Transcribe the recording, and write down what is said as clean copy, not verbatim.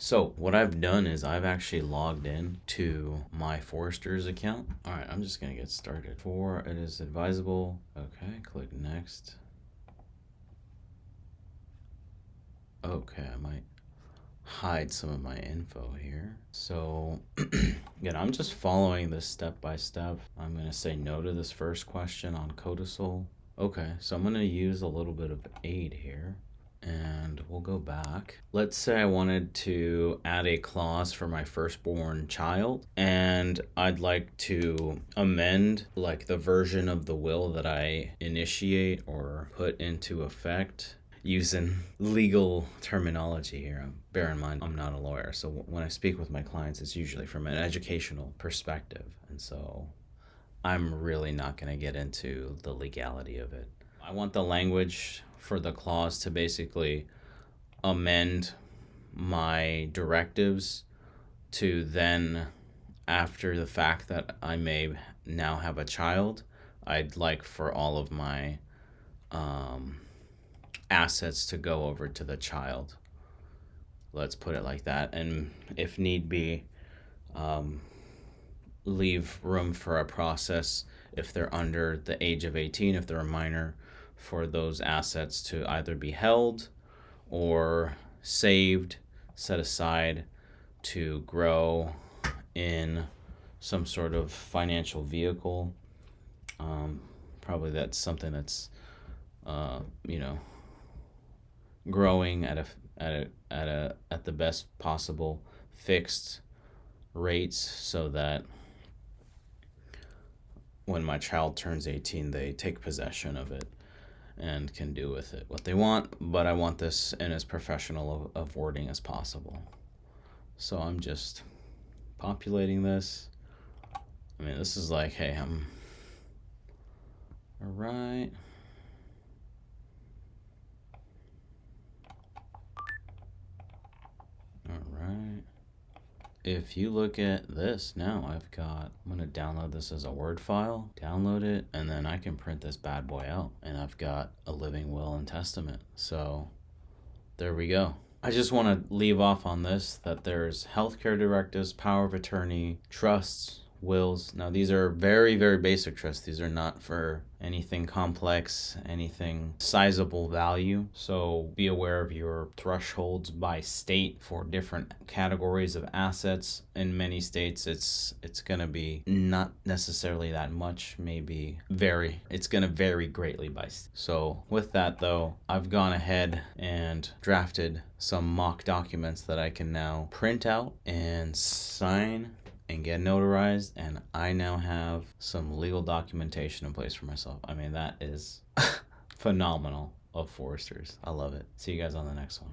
So what I've done is I've actually logged in to my Forester's account. All right, I'm just gonna get started. For it is advisable. Okay, click next. Okay, I might hide some of my info here. So again, I'm just following this step by step. I'm gonna say no to this first question on codicil. Okay, so I'm gonna use a little bit of aid here. And we'll go back. Let's say I wanted to add a clause for my firstborn child, and I'd like to amend like the version of the will that I initiate or put into effect using legal terminology here. Bear in mind, I'm not a lawyer, so when I speak with my clients, it's usually from an educational perspective, and so I'm really not going to get into the legality of it. I want the language for the clause to basically amend my directives to then, after the fact that I may now have a child, I'd like for all of my assets to go over to the child. Let's put it like that. And if need be, leave room for a process if they're under the age of 18, if they're a minor, for those assets to either be held or saved, set aside to grow in some sort of financial vehicle. Probably that's something that's, growing at the best possible fixed rates, so that when my child turns 18, they take possession of it and can do with it what they want, but I want this in as professional of wording as possible. So I'm just populating this. I mean, this is like, hey, I'm all right. All right. If you look at this now, I'm going to download this as a Word file, download it, and then I can print this bad boy out, and I've got a living will and testament. So there we go. I just want to leave off on this, that there's healthcare directives, power of attorney, trusts, wills. Now, these are very, very basic trusts. These are not for anything complex, anything sizable value. So be aware of your thresholds by state for different categories of assets. In many states, it's going to be not necessarily that much, maybe vary. It's going to vary greatly by state. So with that, though, I've gone ahead and drafted some mock documents that I can now print out and sign and get notarized, and I now have some legal documentation in place for myself. I mean, that is phenomenal of Foresters. I love it. See you guys on the next one.